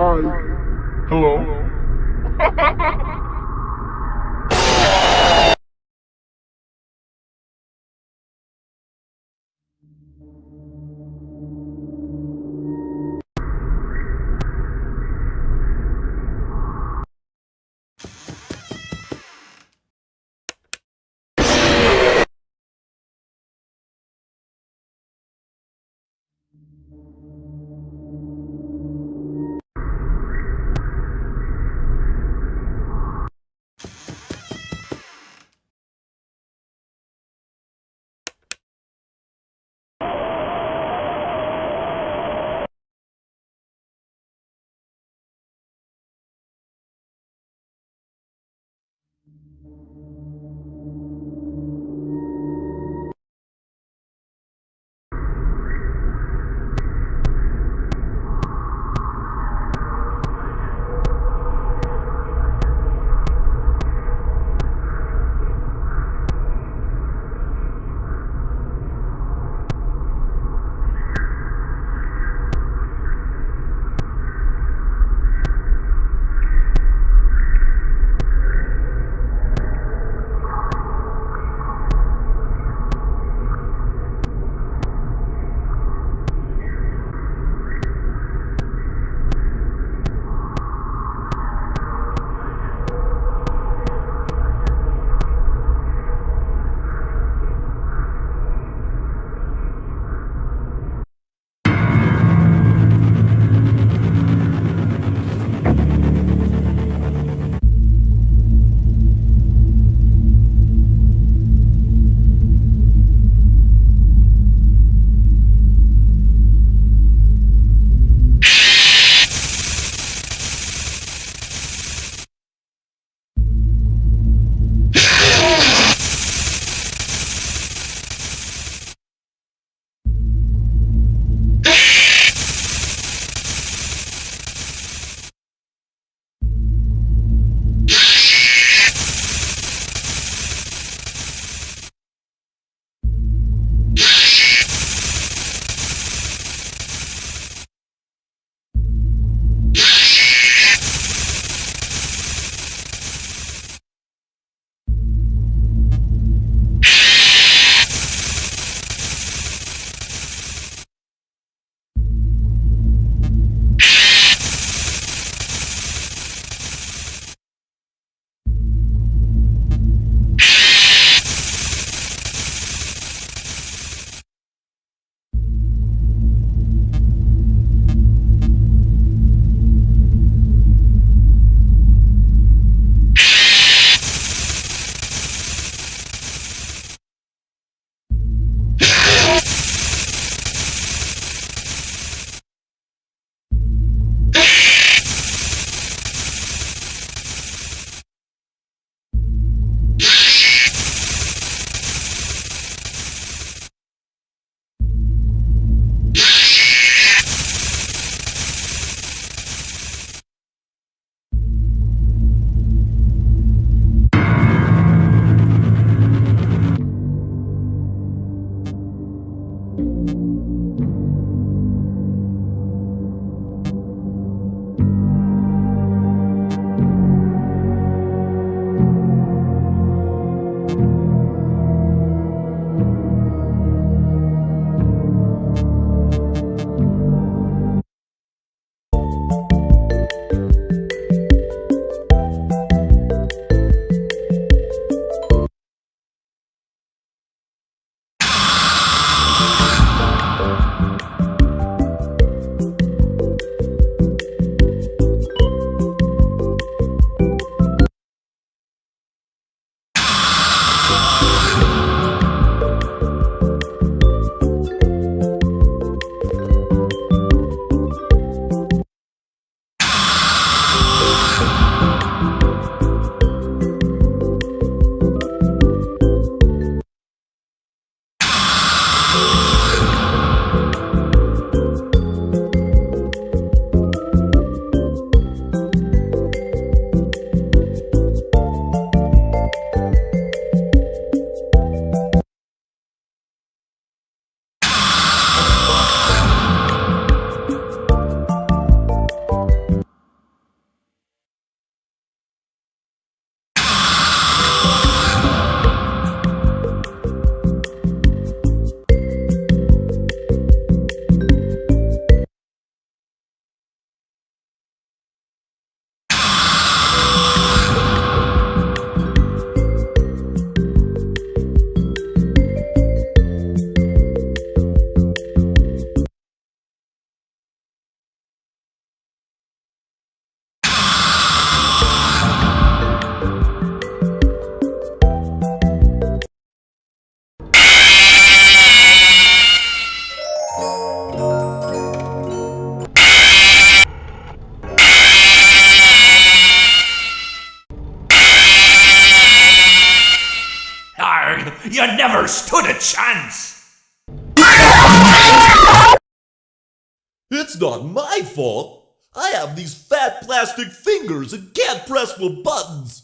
Hi. Hello. You never stood a chance! It's not my fault. I have these fat plastic fingers and can't press the buttons.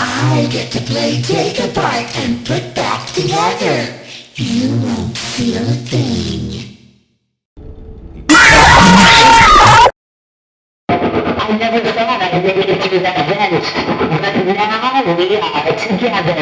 I get to play take apart and put back together. You won't feel a thing. I never thought I'd make it through that vent, but now we are together.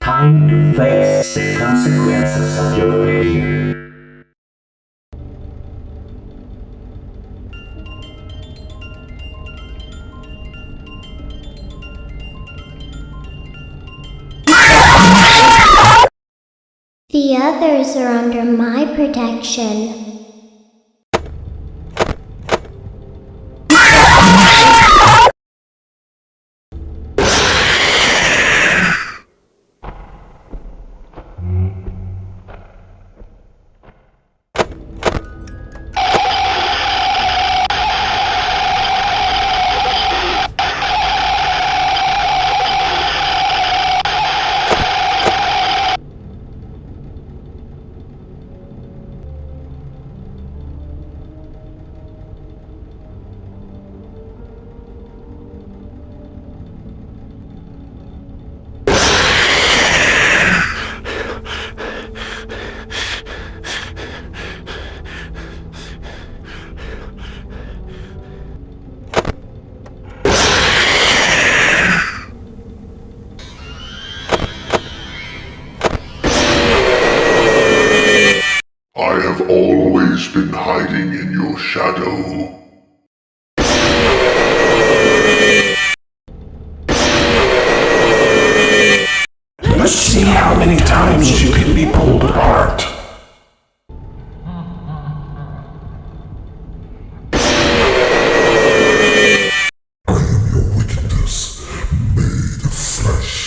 Time to face the consequences of your failure. The others are under my protection. I have always been hiding in your shadow. Let's see how many times you can be pulled apart. I am your wickedness, made of flesh.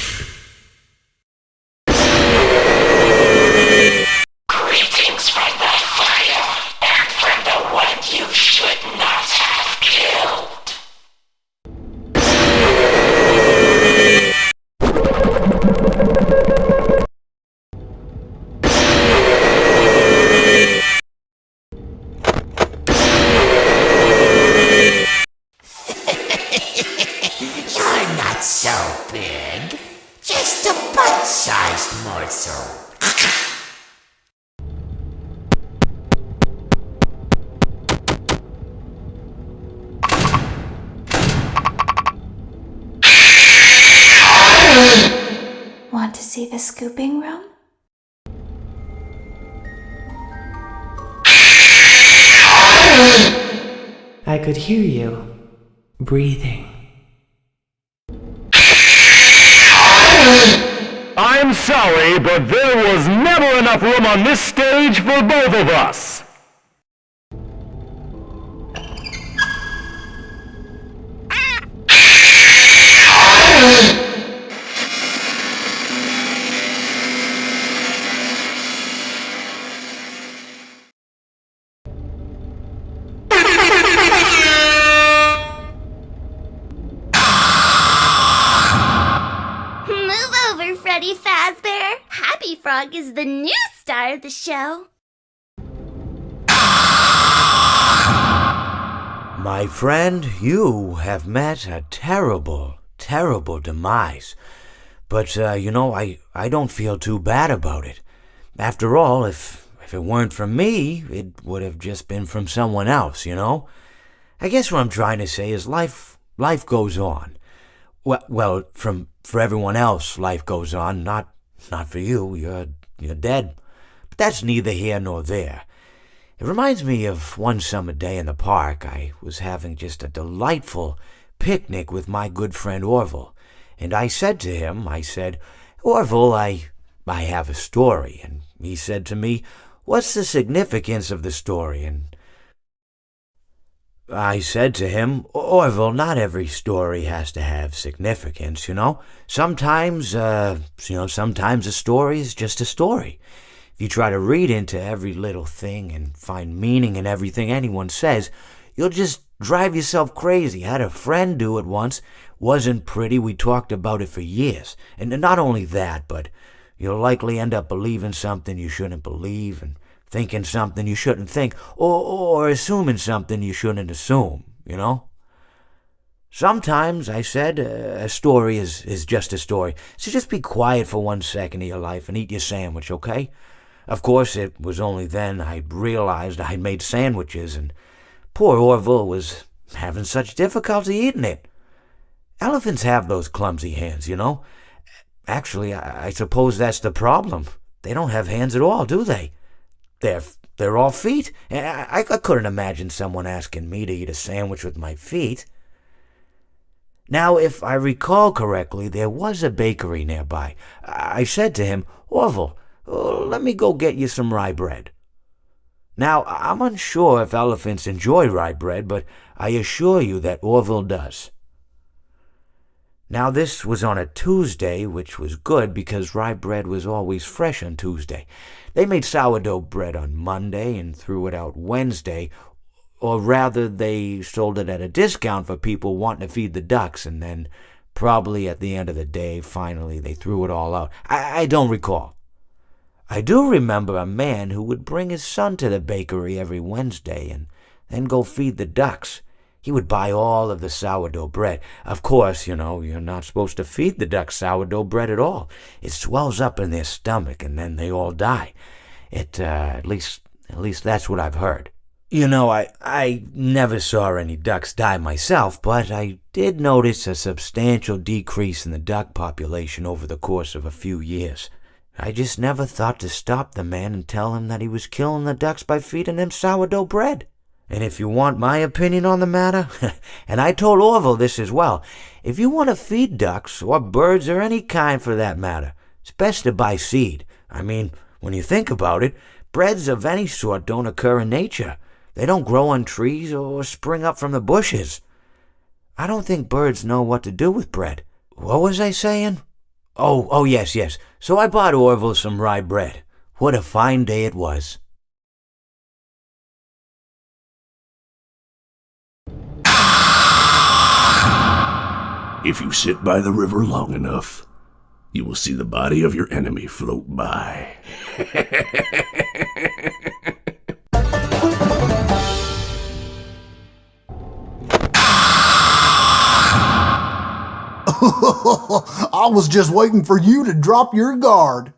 Greetings from the fire and from the one you should not have killed. You're not so big. Just a bite-sized morsel. Want to see the scooping room? I could hear you breathing. I'm sorry, but there was never enough room on this stage for both of us. Move over, Freddy Fazbear. Happy Frog is the new star of the show. My friend, you have met a terrible, terrible demise. But, I don't feel too bad about it. After all, if it weren't from me, it would have just been from someone else, I guess what I'm trying to say is life goes on. Well, for everyone else, life goes on, not for you. You're dead. But that's neither here nor there. It reminds me of one summer day in the park. I was having just a delightful picnic with my good friend Orville, And I said to him, I said, Orville, I have a story. And he said to me, what's the significance of the story? And I said to him, Orville, not every story has to have significance, you know? Sometimes a story is just a story. If you try to read into every little thing and find meaning in everything anyone says, you'll just drive yourself crazy. I had a friend do it once. Wasn't pretty. We talked about it for years. And not only that, but you'll likely end up believing something you shouldn't believe and thinking something you shouldn't think, or assuming something you shouldn't assume, you know? Sometimes, I said, a story is just a story. So just be quiet for 1 second of your life and eat your sandwich, okay? Of course, it was only then I realized I'd made sandwiches, and poor Orville was having such difficulty eating it. Elephants have those clumsy hands, you know? Actually, I suppose that's the problem. They don't have hands at all, do they? They're all feet. I couldn't imagine someone asking me to eat a sandwich with my feet. Now, if I recall correctly, there was a bakery nearby. I said to him, Orville, let me go get you some rye bread. Now, I'm unsure if elephants enjoy rye bread, but I assure you that Orville does. Now, this was on a Tuesday, which was good because rye bread was always fresh on Tuesday. They made sourdough bread on Monday and threw it out Wednesday, or rather, they sold it at a discount for people wanting to feed the ducks, and then probably at the end of the day, finally, they threw it all out. I don't recall. I do remember a man who would bring his son to the bakery every Wednesday and then go feed the ducks. He would buy all of the sourdough bread. Of course, you know, you're not supposed to feed the ducks sourdough bread at all. It swells up in their stomach and then they all die. At least that's what I've heard. You know, I never saw any ducks die myself, but I did notice a substantial decrease in the duck population over the course of a few years. I just never thought to stop the man and tell him that he was killing the ducks by feeding them sourdough bread. And if you want my opinion on the matter, and I told Orville this as well, if you want to feed ducks, or birds, or any kind for that matter, it's best to buy seed. I mean, when you think about it, breads of any sort don't occur in nature. They don't grow on trees or spring up from the bushes. I don't think birds know what to do with bread. What was I saying? Oh, yes. So I bought Orville some rye bread. What a fine day it was. If you sit by the river long enough, you will see the body of your enemy float by. I was just waiting for you to drop your guard.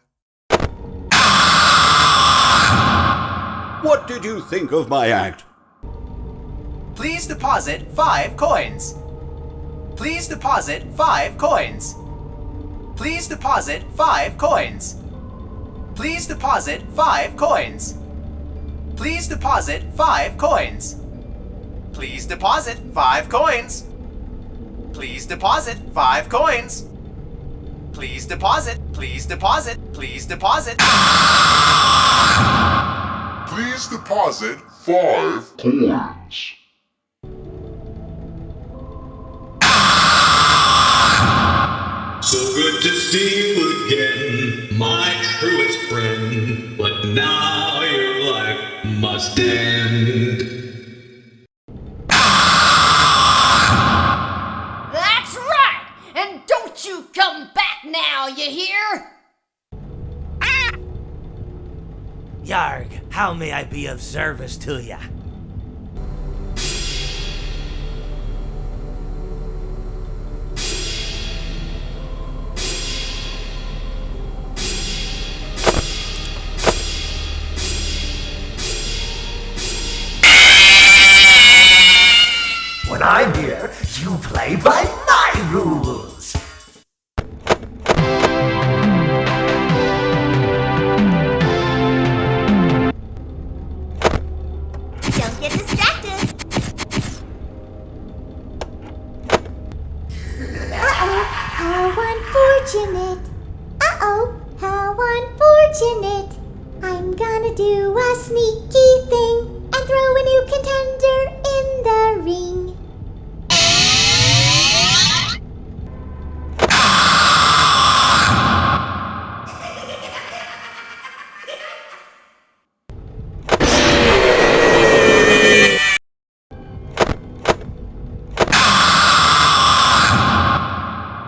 What did you think of my act? Please deposit 5 coins. Please deposit 5 coins. Please deposit 5 coins. Please deposit 5 coins. Please deposit 5 coins. Please deposit 5 coins. Please deposit 5 coins. Please deposit. Please deposit. Please deposit. Please deposit 5 coins. So good to see you again, my truest friend. But now your life must end. That's right! And don't you come back now, you hear? Yarg, how may I be of service to ya? When I'm here, you play by my rules. Don't get distracted. unfortunate. Uh-oh, how unfortunate. I'm gonna do a sneaky thing and throw a new contender in the ring.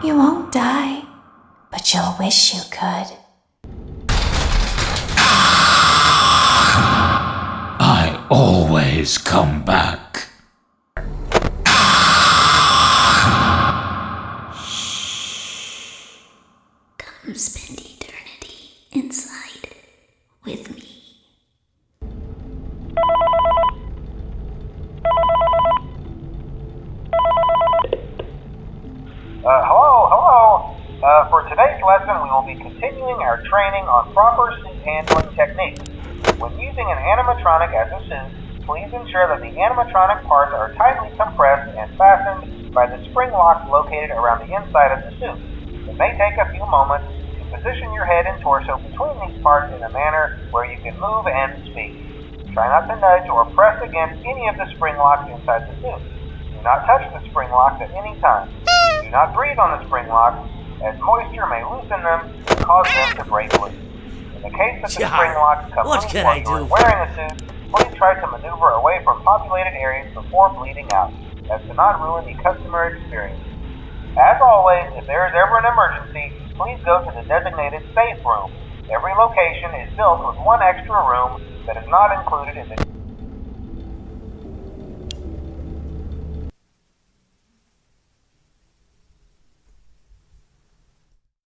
You won't die, but you'll wish you could. I always come back. Come spend eternity inside with me. Hello. For today's lesson, we will be continuing our training on proper suit handling techniques. When using an animatronic as a suit, please ensure that the animatronic parts are tightly compressed and fastened by the spring locks located around the inside of the suit. It may take a few moments to position your head and torso between these parts in a manner where you can move and speak. Try not to nudge or press against any of the spring locks inside the suit. Do not touch the spring locks at any time. Do not breathe on the spring locks, as moisture may loosen them and cause them to break loose. In the case that the spring locks come loose while you are wearing a suit, please try to maneuver away from populated areas before bleeding out, as to not ruin the customer experience. As always, if there is ever an emergency, please go to the designated safe room. Every location is built with one extra room that is not included in the